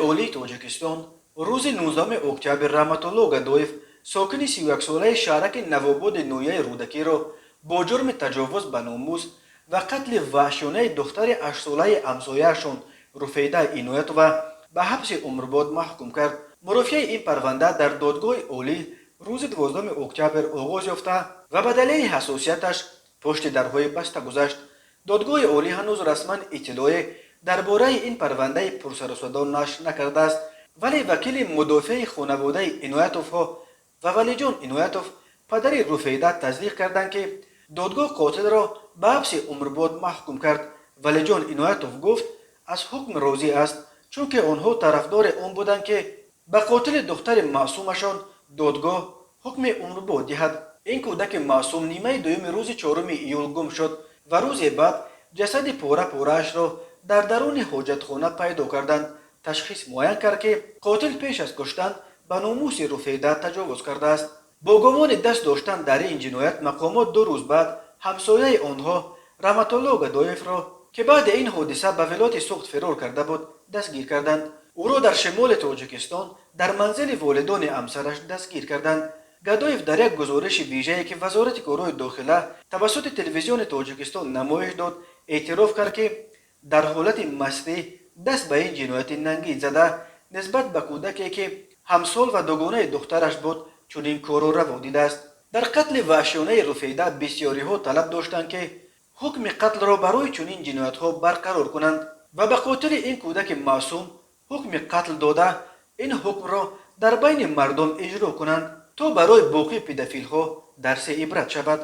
اولی تاجیکستان روز 19 اکتبر رحمت الله گدایف ساکن 31 ساله شهرک نواباد نویه رودکی را با جرم تجاوز به ناموس و قتل وحشیانه دختر 8 ساله همسایه‌شان رفیده عنایتووا به حبس عمرباد محکوم کرد. مرافعه این پرونده در دادگاه عالی روز 12 اکتبر آغاز یافته و به دلیل حساسیتش پشت درهای بسته گذشت. دادگاه عالی هنوز رسما اطلاعی درباره این پرونده پرسر و صدا نشر نکرده است، ولی وکیل مدافع خانواده عنایتوف و ولیجان عنایتوف پدر رفیده تصدیق کردند که دادگاه قاتل را به حبس عمرباد محکوم کرد. ولیجان عنایتوف گفت از حکم راضی است، چون که آنها طرفدار آن بودند که به قاتل دختر معصومشان دادگاه حکم عمرباد دهد. این کودک معصوم نیمه دوم روز 4 ایول گم شد و روز بعد جسد پاره پاره‌اش را در درون حاجتخانه پیدا کردند. تشخیص معین کرد که قاتل پیش از کشتن به ناموس رفیده تجاوز کرده است. با گمان دست داشتن در این جنایت مقامات 2 روز بعد همسایه آنها رحمت الله گدایف را که بعد این حادثه به ولایت سوخت فرار کرده بود دستگیر کردند. او را در شمال تاجیکستان در منزل والدان همسرش دستگیر کردند. گدایف در یک گزارش ویژه‌ای که وزارت کارهای داخله توسط تلویزیون تاجیکستان نمایش داد اعتراف کرد که در حالت مستی دست به این جنایت ننگین زده نسبت به کودکی که همسال و دوگانه دخترش بود چنین کار را روا دیده است. در قتل وحشیانه رفیده بسیاری ها طلب داشتند که حکم قتل را برای چنین جنایت ها برقرار کنند و به قاتل این کودک معصوم حکم قتل داده این حکم را در بین مردم اجرا کنند تا برای باقی پدافیل ها درس عبرت شود.